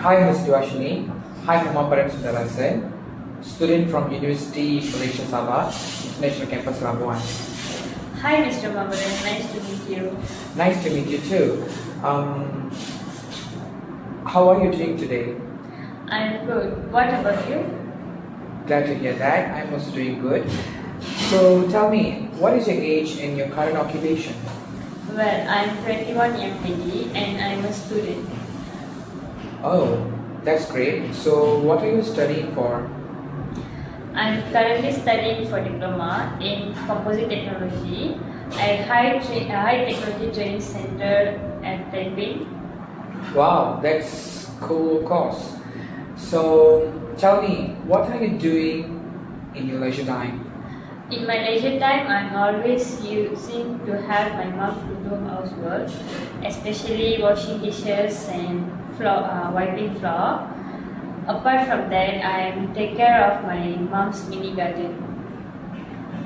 Hi, Ms. Diwashini. Hi, Muhammad Sundarasan, student from University Malaysia Sabah, International Campus Labuan. Hi, Mr. Mamaran. Nice to meet you. Nice to meet you too. How are you doing today? I'm good. What about you? Glad to hear that. I'm also doing good. So tell me, what is your age and your current occupation? Well, I'm 21 MPD and I'm a student. Oh, that's great. So what are you studying for? I'm currently studying for diploma in composite technology at High Technology Training Center at Tenbin. Wow, that's cool course. So tell me, what are you doing in your leisure time? In my leisure time, I'm always using to help my mom to do housework, especially washing dishes and wiping floor. Apart from that, I take care of my mom's mini garden.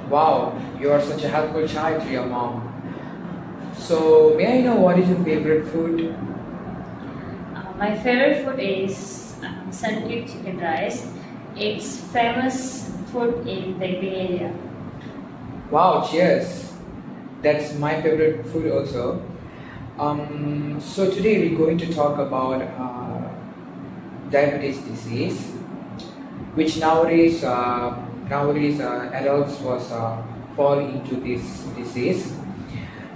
Wow, you are such a helpful child to your mom. So may I know what is your favorite food? My favorite food is sun-kip chicken rice. It's famous food in the Bay Area. Wow, cheers. That's my favorite food also. So today we're going to talk about diabetes disease, which nowadays adults fall into this disease.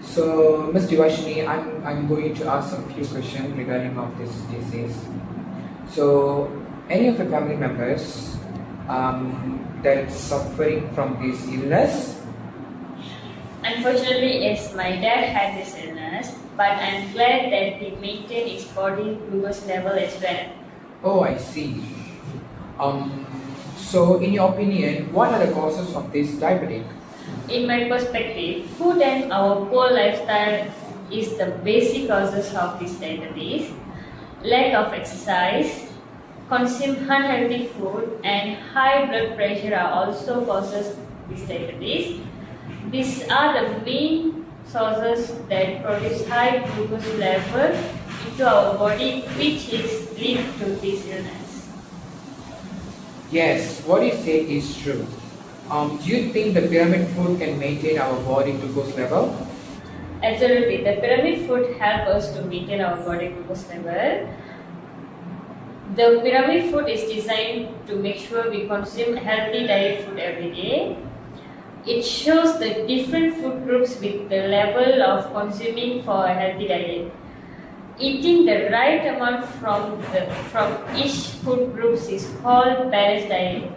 So, Ms. Diwashini, I'm going to ask some few questions regarding of this disease. So, any of your family members that's suffering from this illness? Unfortunately, yes, my dad had this illness, but I'm glad that he maintained his body glucose level as well. Oh, I see. So, in your opinion, what are the causes of this diabetic? In my perspective, food and our poor lifestyle is the basic causes of this diabetes. Lack of exercise, consume unhealthy food, and high blood pressure are also causes this diabetes. These are the main sources that produce high glucose level into our body, which is linked to this illness. Yes, what you say is true. Do you think the pyramid food can maintain our body glucose level? Absolutely, the pyramid food helps us to maintain our body glucose level. The pyramid food is designed to make sure we consume healthy diet food every day. It shows the different food groups with the level of consuming for a healthy diet. Eating the right amount from each food groups is called balanced diet.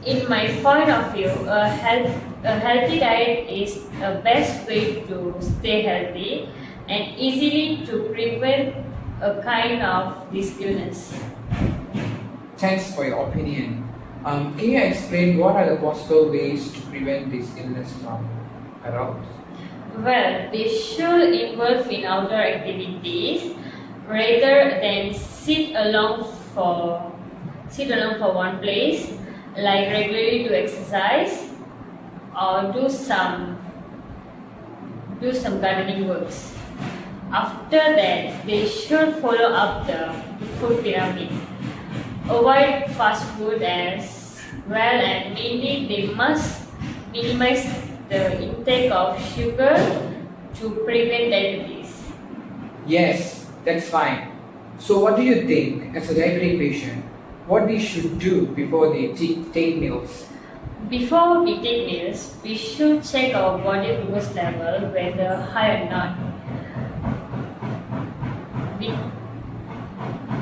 In my point of view, a healthy diet is the best way to stay healthy and easily to prevent a kind of this illness. Thanks for your opinion. Can you explain what are the possible ways to prevent this illness from adults? Well, they should involve in outdoor activities rather than sit alone for one place, like regularly to exercise or do some gardening works. After that, they should follow up the food pyramid. Avoid fast food as well, and mainly they must minimize the intake of sugar to prevent diabetes. Yes, that's fine. So what do you think as a diabetic patient? What we should do before they take meals? Before we take meals, we should check our body glucose level whether high or not.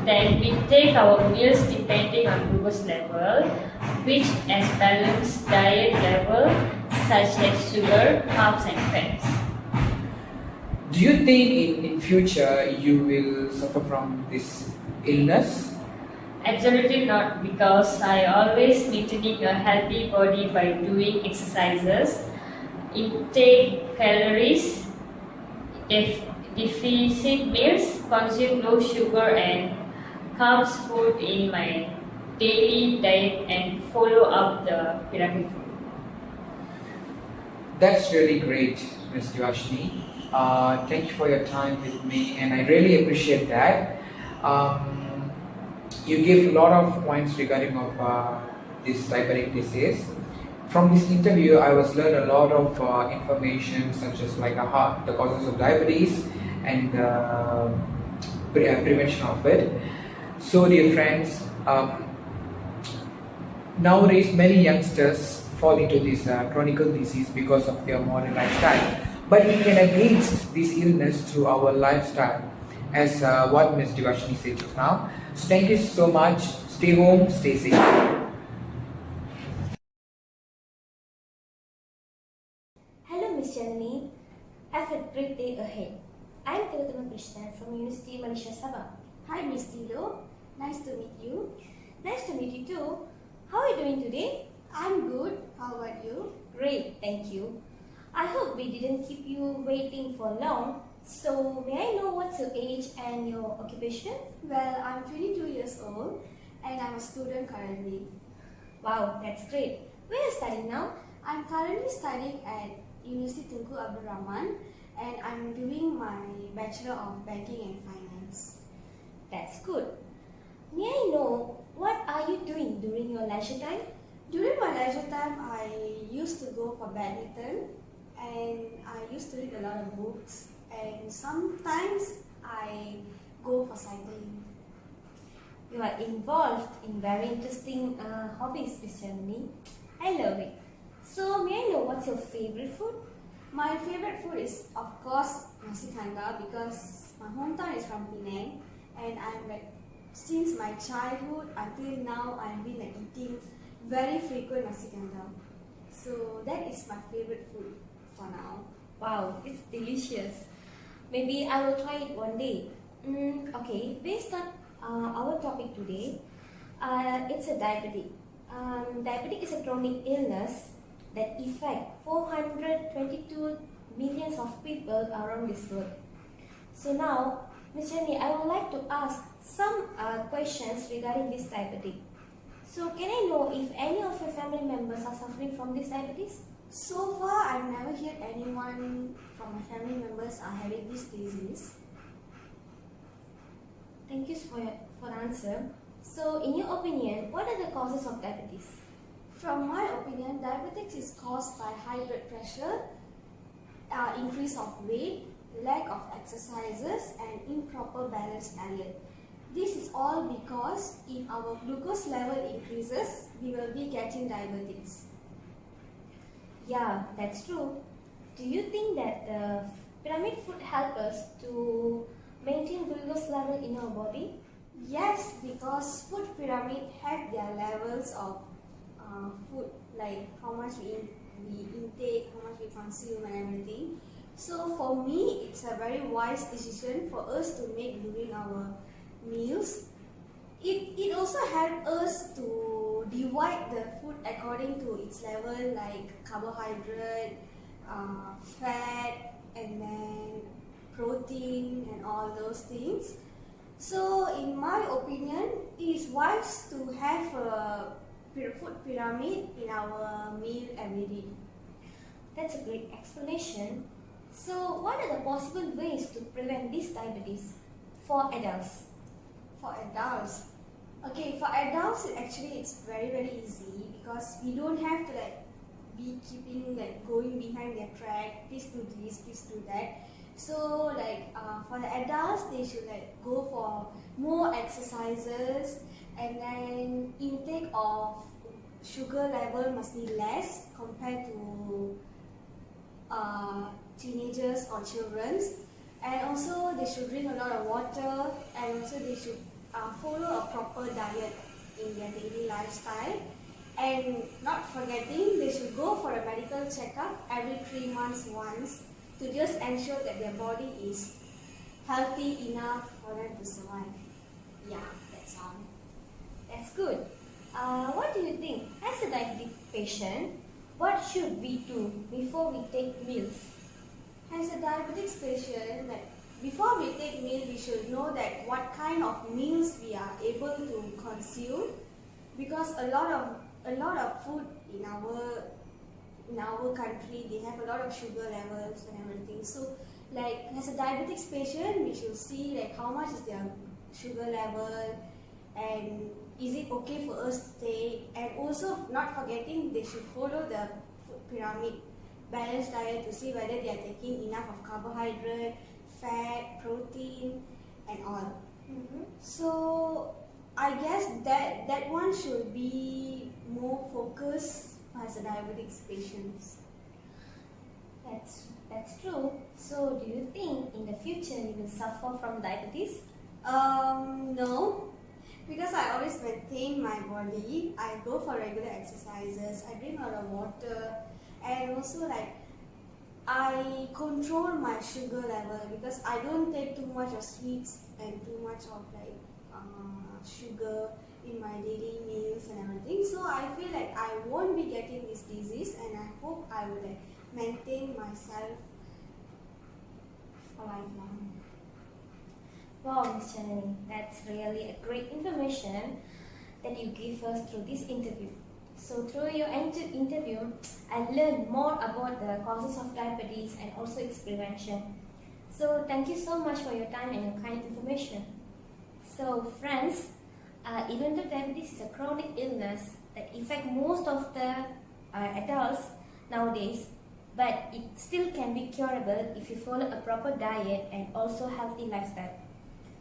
Then we take our meals depending on glucose level, which has balanced diet level such as sugar, carbs and fats. Do you think in future you will suffer from this illness? Absolutely not, because I always maintaining a healthy body by doing exercises, intake calories, deficit meals, consume low sugar and carbs food in my daily diet and follow up the pyramid food. That's really great, Ms. Diwashini. Thank you for your time with me, and I really appreciate that. you gave a lot of points regarding of this diabetic disease. From this interview, I was learned a lot of information such as like the causes of diabetes and prevention of it. So, dear friends, nowadays many youngsters fall into this chronic disease because of their modern lifestyle. But we can against this illness through our lifestyle, as what Ms. Devashini said just now. So thank you so much. Stay home, stay safe. Hello, Miss Janani. Have a great day ahead. I'm Tilottama Krishnan from University Malaysia Sabah. Hi, Miss Tilo. Nice to meet you. Nice to meet you too. How are you doing today? I'm good. How about you? Great, thank you. I hope we didn't keep you waiting for long. So, may I know what's your age and your occupation? Well, I'm 22 years old and I'm a student currently. Wow, that's great. Where are you studying now? I'm currently studying at University Tunku Abdul Rahman and I'm doing my Bachelor of Banking and Finance. That's good. May I know what are you doing during your leisure time? During my leisure time, I used to go for badminton and I used to read a lot of books and sometimes I go for cycling. You are involved in very interesting hobbies, Miss Janani. I love it. So, may I know what's your favorite food? My favorite food is, of course, nasi kandar because my hometown is from Penang and I'm like, since my childhood until now, I've been like eating very frequent nasi kandar. So that is my favorite food for now. Wow, it's delicious. Maybe I will try it one day. Okay, based on our topic today, it's a diabetic. Diabetic is a chronic illness that affects 422 millions of people around this world. So now, Ms. Jenny, I would like to ask some questions regarding this diabetic. So can I know if any of your family members are suffering from this diabetes? So far, I've never heard anyone from my family members are having this disease. Thank you for the answer. So in your opinion, what are the causes of diabetes? From my opinion, diabetes is caused by high blood pressure, increase of weight, lack of exercises and improper balanced diet. This is all because if our glucose level increases, we will be getting diabetes. Yeah, that's true. Do you think that the pyramid food help us to maintain glucose level in our body? Yes, because food pyramid have their levels of food, like how much we intake, how much we consume and everything. So for me, it's a very wise decision for us to make during our meals. It also helps us to divide the food according to its level, like carbohydrate, fat, and then protein and all those things. So in my opinion, it is wise to have a food pyramid in our meal every day. That's a great explanation. So what are the possible ways to prevent this diabetes for adults? For adults, okay, for adults it's very easy because we don't have to be keeping going behind their track. Please do this, please do that. So for the adults, they should go for more exercises and then intake of sugar level must be less compared to teenagers or children. And also they should drink a lot of water and also they should follow a proper diet in their daily lifestyle. And not forgetting, they should go for a medical checkup every 3 months once to just ensure that their body is healthy enough for them to survive. Yeah, that's all. That's good. What do you think? As a diabetic patient, what should we do before we take meals? As a diabetes patient, before we take meal, we should know that what kind of meals we are able to consume, because a lot of food in our country, they have a lot of sugar levels and everything. So as a diabetes patient, we should see how much is their sugar level and is it okay for us to take, and also not forgetting they should follow the food pyramid balanced diet to see whether they are taking enough of carbohydrate, fat, protein, and all. So I guess that one should be more focused as a diabetics patients. That's true. So, do you think in the future you will suffer from diabetes? No, because I always maintain my body. I go for regular exercises. I drink a lot of water, and also like I control my sugar level because I don't take too much of sweets and too much of like sugar in my daily meals and everything. So I feel like I won't be getting this disease, and I hope I will like maintain myself for lifelong. Wow, Ms. Chanani, that's really a great information that you give us through this interview. So through your interview, I learned more about the causes of diabetes and also its prevention. So thank you so much for your time and your kind information. So friends, even though diabetes is a chronic illness that affects most of the adults nowadays, but it still can be curable if you follow a proper diet and also healthy lifestyle.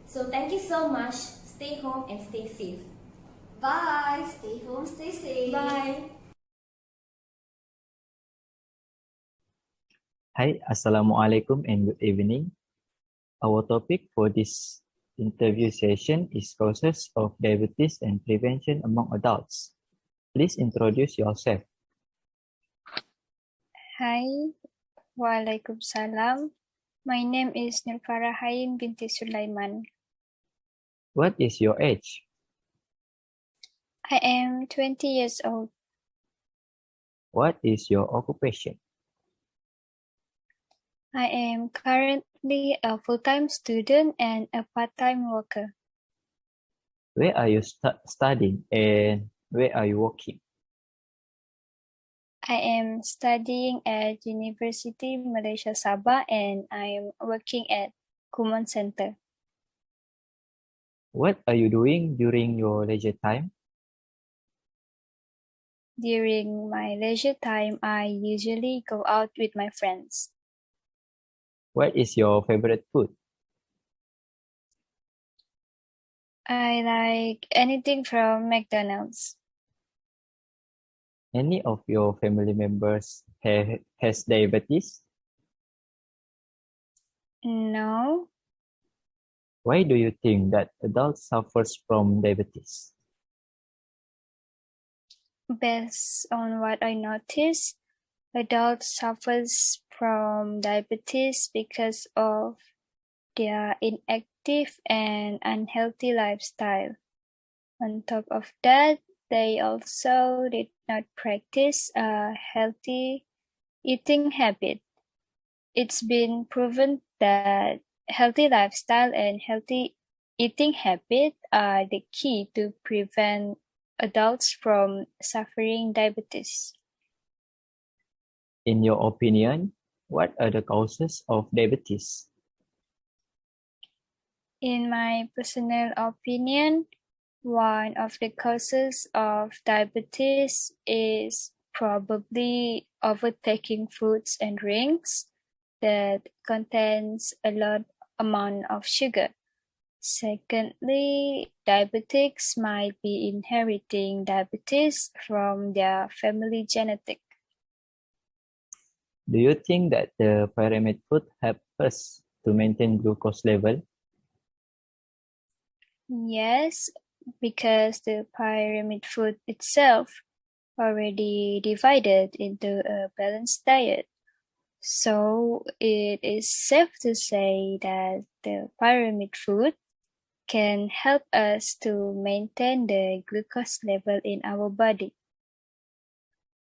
So thank you so much. Stay home and stay safe. Bye. Stay home, stay safe. Bye. Hi, Assalamualaikum and good evening. Our topic for this interview session is causes of diabetes and prevention among adults. Please introduce yourself. Hi, Waalaikumsalam. My name is Nilfara Haim binti Sulaiman. What is your age? I am 20 years old. What is your occupation? I am currently a full-time student and a part-time worker. Where are you studying and where are you working? I am studying at University Malaysia Sabah and I am working at Kumon Center. What are you doing during your leisure time? During my leisure time, I usually go out with my friends. What is your favorite food? I like anything from McDonald's. Any of your family members has diabetes? No, Why do you think that adults suffers from diabetes? based on what I noticed, adults suffers from diabetes because of their inactive and unhealthy lifestyle. On top of that, they also did not practice a healthy eating habit. It's been proven that healthy lifestyle and healthy eating habit are the key to prevent adults from suffering diabetes. In your opinion, what are the causes of diabetes? In my personal opinion, one of the causes of diabetes is probably overtaking foods and drinks that contains a lot amount of sugar. Secondly, diabetics might be inheriting diabetes from their family genetic. Do you think that the pyramid food help us to maintain glucose level? Yes, because the pyramid food itself already divided into a balanced diet. So it is safe to say that the pyramid food can help us to maintain the glucose level in our body.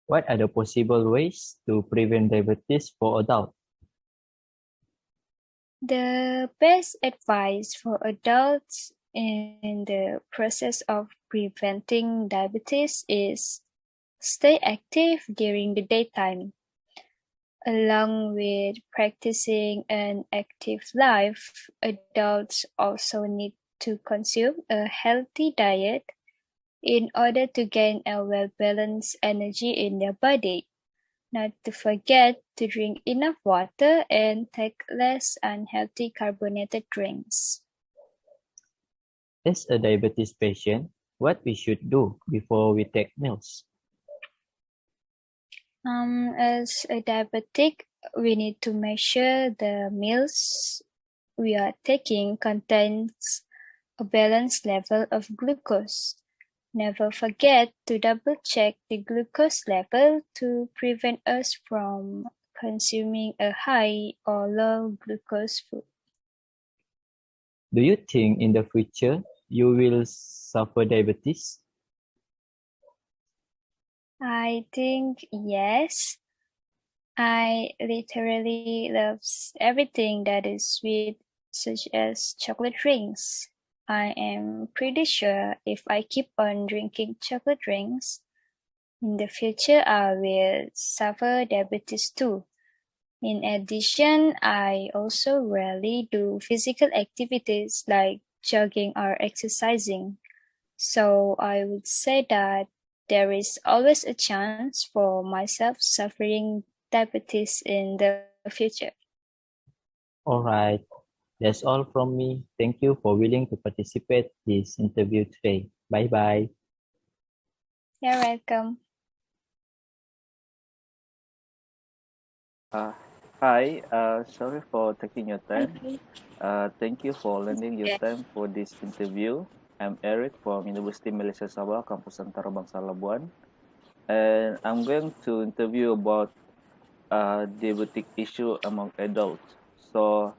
What are the possible ways to prevent diabetes for adults? The best advice for adults in the process of preventing diabetes is stay active during the daytime. Along with practicing an active life, adults also need to consume a healthy diet in order to gain a well-balanced energy in their body. Not to forget to drink enough water and take less unhealthy carbonated drinks. As a diabetes patient, what we should do before we take meals? As a diabetic, we need to make sure the meals we are taking contains a balanced level of glucose. Never forget to double check the glucose level to prevent us from consuming a high or low glucose food. Do you think in the future you will suffer diabetes? I think yes. I literally love everything that is sweet, such as chocolate drinks. I am pretty sure if I keep on drinking chocolate drinks, in the future I will suffer diabetes too. In addition, I also rarely do physical activities like jogging or exercising. So I would say that there is always a chance for myself suffering diabetes in the future. Alright, that's all from me. Thank you for willing to participate this interview today. Bye bye. You're welcome. Hi, sorry for taking your time. Thank you for lending your time for this interview. I'm Eric from University Malaysia Sabah, Kampus Antara Bangsa Labuan, and I'm going to interview about diabetic issue among adults. So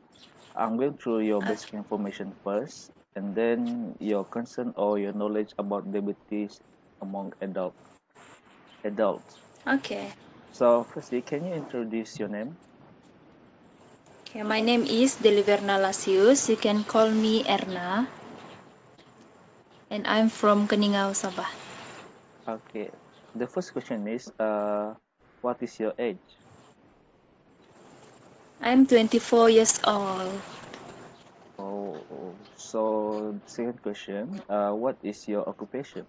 I'm going through your basic information first, and then your concern or your knowledge about diabetes among adults. Okay. So firstly, can you introduce your name? Okay, my name is Deliverna Lasius. You can call me Erna. And I'm from Keningau, Sabah. Okay. The first question is, what is your age? I'm 24 years old. Oh, so second question, what is your occupation?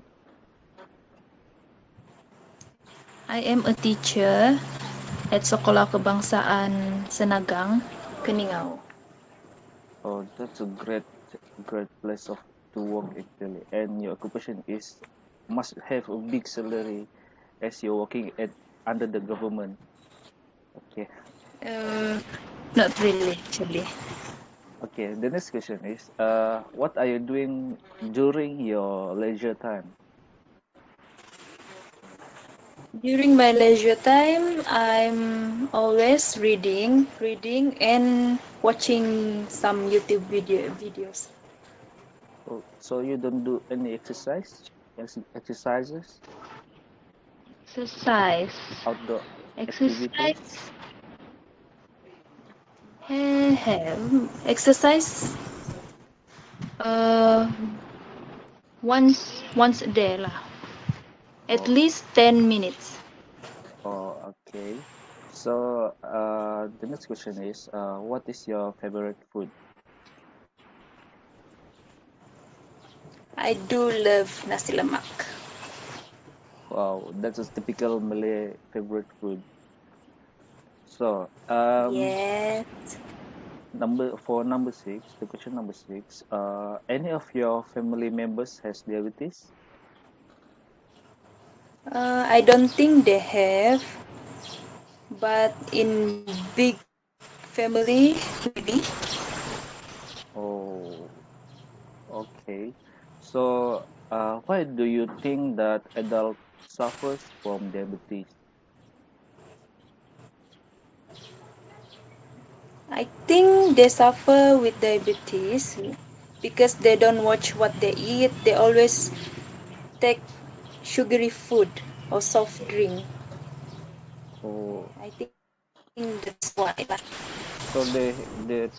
I am a teacher at Sekolah Kebangsaan Senagang, Keningau. Oh, that's a great place to work actually. And your occupation must have a big salary as you're working under the government. Okay. Not really, actually. Okay. The next question is, what are you doing during your leisure time? During my leisure time, I'm always reading and watching some YouTube videos. Oh, so you don't do any exercises? Exercise. Outdoor Exercise. activities? Have exercise. Once a day lah. At least 10 minutes. Oh, okay. So, the next question is, what is your favorite food? I do love nasi lemak. Wow, that's a typical Malay favorite food. So, Yes. number six, the question number six, any of your family members has diabetes? I don't think they have, but in big family, maybe. Oh, okay. So, why do you think that adult suffers from diabetes? I think they suffer with diabetes because they don't watch what they eat. They always take sugary food or soft drink. Oh, I think that's why. so they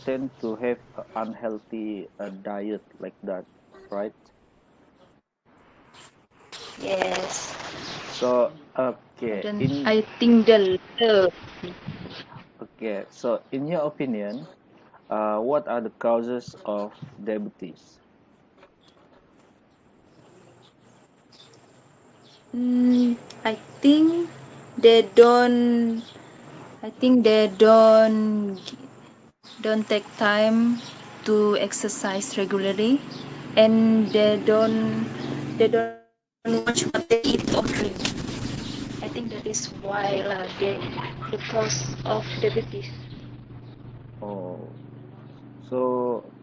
tend to have an unhealthy diet like that, right? Yes. So okay, I think they love. So in your opinion, what are the causes of diabetes? I think they don't. I think they don't take time to exercise regularly, and they don't watch what they eat or drink. I think that is why the cause of diabetes. Oh, so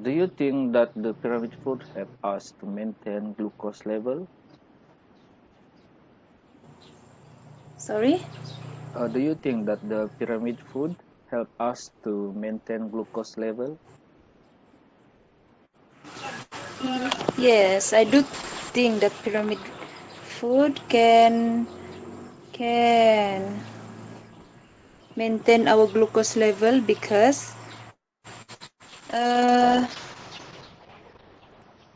do you think that the pyramid food help us to maintain glucose level? Sorry. Do you think that the pyramid food help us to maintain glucose level? Yes, I do think that pyramid food can maintain our glucose level because uh,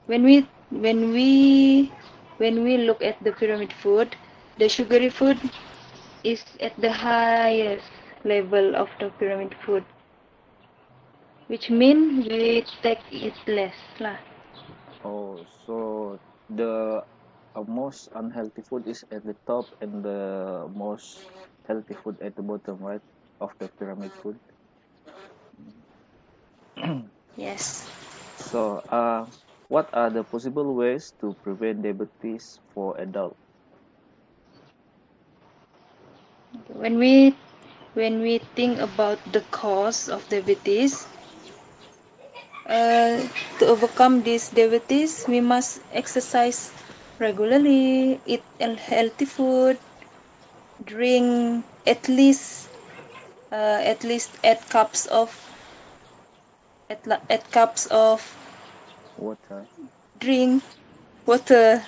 when we when we when we look at the pyramid food, the sugary food is at the highest level of the pyramid food, which means we take it less lah. Oh, so the most unhealthy food is at the top and the most healthy food at the bottom, right, of the pyramid food. Yes. So, what are the possible ways to prevent diabetes for adults? When we think about the cause of diabetes, to overcome this diabetes, we must exercise regularly, eat healthy food, drink at least 8 cups of Water. drink water.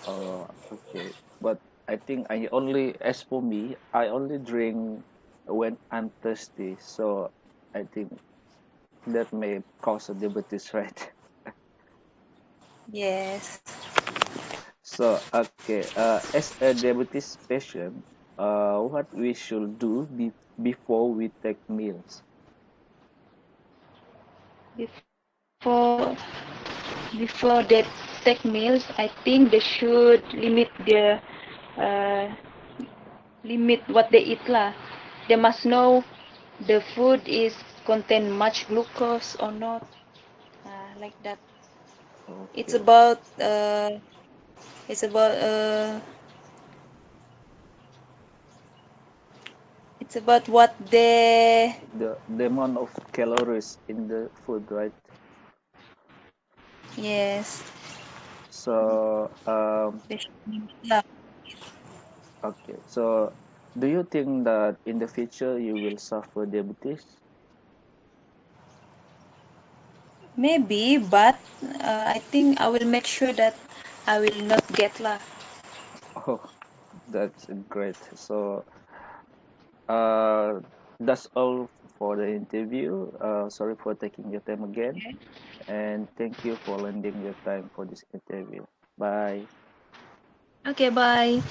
Oh, okay. But I think as for me, I only drink when I'm thirsty. So I think that may cause a diabetes, right? Yes. So, okay, as a diabetes patient, what we should do before we take meals? Before before they take meals, I think they should uh, limit what they eat lah. They must know the food is contain much glucose or not, like that. It's Okay, about uh, it's about uh, it's about what they the amount of calories in the food, right? yes So, they should limit lah. okay, so do you think that in the future you will suffer diabetes? Maybe, but I think I will make sure that I will not get lah. Oh, that's great. So, uh, that's all for the interview. Sorry for taking your time again, and thank you for lending your time for this interview. Bye. Okay, bye.